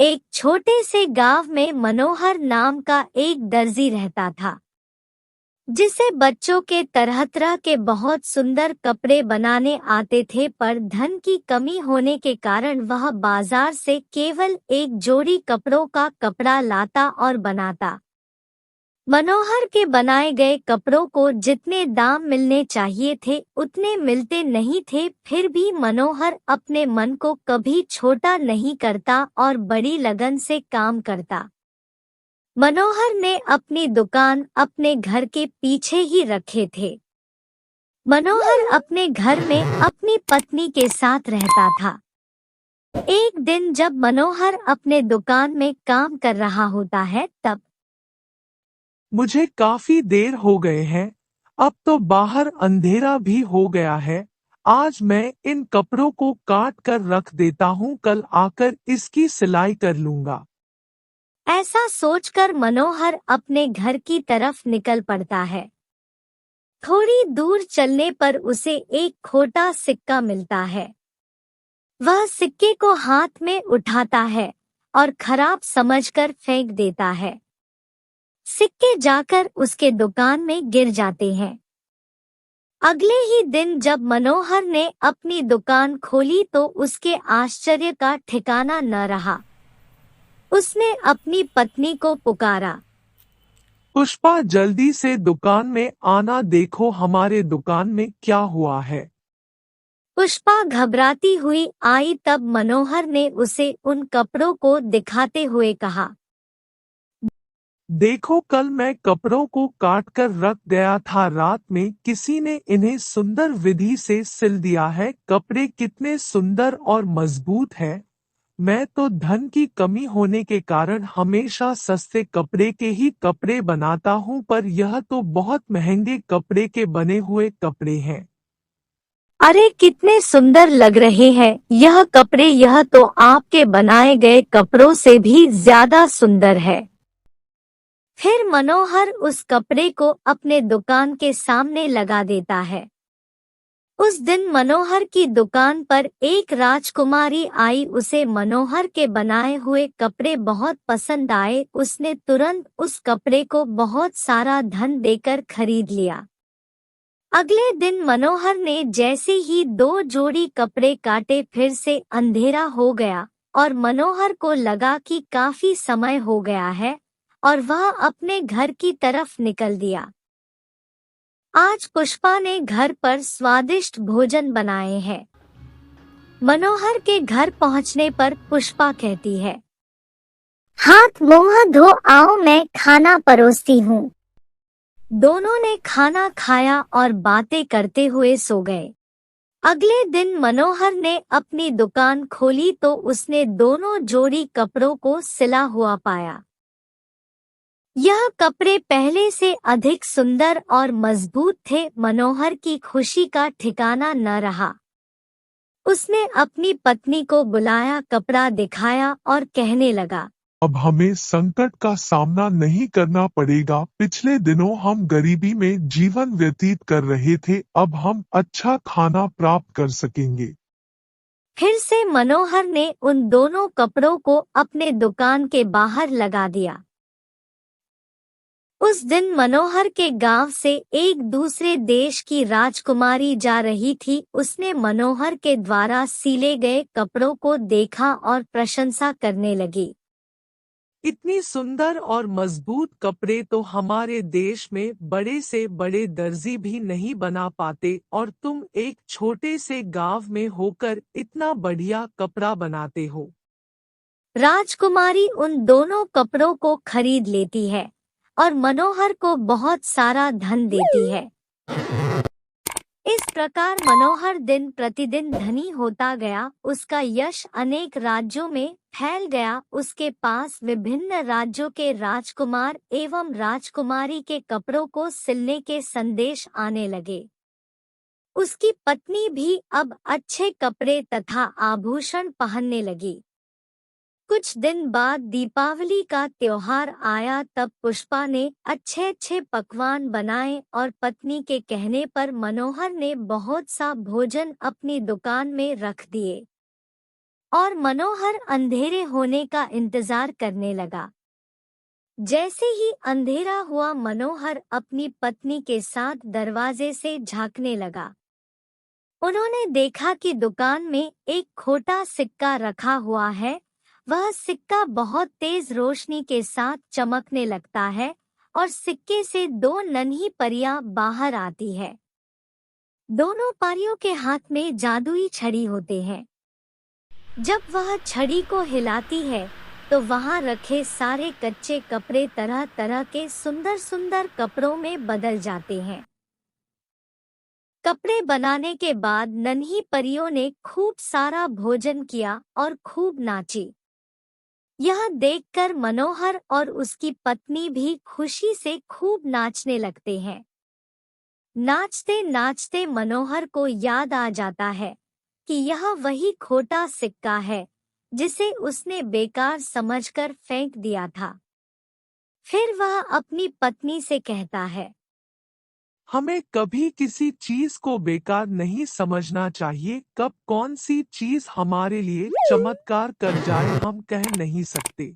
एक छोटे से गांव में मनोहर नाम का एक दर्जी रहता था, जिसे बच्चों के तरह तरह के बहुत सुंदर कपड़े बनाने आते थे। पर धन की कमी होने के कारण वह बाजार से केवल एक जोड़ी कपड़ों का कपड़ा लाता और बनाता। मनोहर के बनाए गए कपड़ों को जितने दाम मिलने चाहिए थे उतने मिलते नहीं थे। फिर भी मनोहर अपने मन को कभी छोटा नहीं करता और बड़ी लगन से काम करता। मनोहर ने अपनी दुकान अपने घर के पीछे ही रखे थे। मनोहर अपने घर में अपनी पत्नी के साथ रहता था। एक दिन जब मनोहर अपने दुकान में काम कर रहा होता है तब मुझे काफी देर हो गए हैं। अब तो बाहर अंधेरा भी हो गया है। आज मैं इन कपड़ों को काट कर रख देता हूँ, कल आकर इसकी सिलाई कर लूंगा। ऐसा सोचकर मनोहर अपने घर की तरफ निकल पड़ता है। थोड़ी दूर चलने पर उसे एक खोटा सिक्का मिलता है। वह सिक्के को हाथ में उठाता है और खराब समझकर फेंक देता है। सिक्के जाकर उसके दुकान में गिर जाते हैं। अगले ही दिन जब मनोहर ने अपनी दुकान खोली तो उसके आश्चर्य का ठिकाना न रहा। उसने अपनी पत्नी को पुकारा। पुष्पा, जल्दी से दुकान में आना, देखो हमारे दुकान में क्या हुआ है। पुष्पा घबराती हुई आई। तब मनोहर ने उसे उन कपड़ों को दिखाते हुए कहा, देखो, कल मैं कपड़ों को काट कर रख गया था। रात में किसी ने इन्हें सुंदर विधि से सिल दिया है। कपड़े कितने सुंदर और मजबूत हैं। मैं तो धन की कमी होने के कारण हमेशा सस्ते कपड़े के ही कपड़े बनाता हूँ, पर यह तो बहुत महंगे कपड़े के बने हुए कपड़े हैं। अरे कितने सुंदर लग रहे हैं यह कपड़े। यह तो आपके बनाए गए कपड़ों से भी ज्यादा सुंदर है। फिर मनोहर उस कपड़े को अपने दुकान के सामने लगा देता है। उस दिन मनोहर की दुकान पर एक राजकुमारी आई। उसे मनोहर के बनाए हुए कपड़े बहुत पसंद आए। उसने तुरंत उस कपड़े को बहुत सारा धन देकर खरीद लिया। अगले दिन मनोहर ने जैसे ही 2 जोड़ी कपड़े काटे फिर से अंधेरा हो गया और मनोहर को लगा कि काफी समय हो गया है और वह अपने घर की तरफ निकल दिया। आज पुष्पा ने घर पर स्वादिष्ट भोजन बनाए हैं। मनोहर के घर पहुंचने पर पुष्पा कहती है, हाथ मुंह धो आओ, मैं खाना परोसती हूँ। दोनों ने खाना खाया और बातें करते हुए सो गए। अगले दिन मनोहर ने अपनी दुकान खोली तो उसने दोनों जोड़ी कपड़ों को सिला हुआ पाया। यह कपड़े पहले से अधिक सुंदर और मजबूत थे। मनोहर की खुशी का ठिकाना न रहा। उसने अपनी पत्नी को बुलाया, कपड़ा दिखाया और कहने लगा, अब हमें संकट का सामना नहीं करना पड़ेगा। पिछले दिनों हम गरीबी में जीवन व्यतीत कर रहे थे, अब हम अच्छा खाना प्राप्त कर सकेंगे। फिर से मनोहर ने उन दोनों कपड़ों को अपने दुकान के बाहर लगा दिया। उस दिन मनोहर के गांव से एक दूसरे देश की राजकुमारी जा रही थी। उसने मनोहर के द्वारा सिले गए कपड़ों को देखा और प्रशंसा करने लगी। इतनी सुंदर और मजबूत कपड़े तो हमारे देश में बड़े से बड़े दर्जी भी नहीं बना पाते, और तुम एक छोटे से गांव में होकर इतना बढ़िया कपड़ा बनाते हो। राजकुमारी उन दोनों कपड़ों को खरीद लेती है और मनोहर को बहुत सारा धन देती है। इस प्रकार मनोहर दिन प्रतिदिन धनी होता गया। उसका यश अनेक राज्यों में फैल गया। उसके पास विभिन्न राज्यों के राजकुमार एवं राजकुमारी के कपड़ों को सिलने के संदेश आने लगे। उसकी पत्नी भी अब अच्छे कपड़े तथा आभूषण पहनने लगी। कुछ दिन बाद दीपावली का त्योहार आया। तब पुष्पा ने अच्छे अच्छे पकवान बनाए और पत्नी के कहने पर मनोहर ने बहुत सा भोजन अपनी दुकान में रख दिए। और मनोहर अंधेरे होने का इंतजार करने लगा। जैसे ही अंधेरा हुआ मनोहर अपनी पत्नी के साथ दरवाजे से झांकने लगा। उन्होंने देखा कि दुकान में एक खोटा सिक्का रखा हुआ है। वह सिक्का बहुत तेज रोशनी के साथ चमकने लगता है और सिक्के से दो नन्ही परियां बाहर आती है। दोनों परियों के हाथ में जादुई छड़ी होते हैं। जब वह छड़ी को हिलाती है तो वहां रखे सारे कच्चे कपड़े तरह तरह के सुंदर सुंदर कपड़ों में बदल जाते हैं। कपड़े बनाने के बाद नन्ही परियों ने खूब सारा भोजन किया और खूब नाची। यह देखकर मनोहर और उसकी पत्नी भी खुशी से खूब नाचने लगते हैं। नाचते नाचते मनोहर को याद आ जाता है कि यह वही खोटा सिक्का है जिसे उसने बेकार समझकर फेंक दिया था। फिर वह अपनी पत्नी से कहता है, हमें कभी किसी चीज को बेकार नहीं समझना चाहिए। कब कौन सी चीज हमारे लिए चमत्कार कर जाए हम कह नहीं सकते।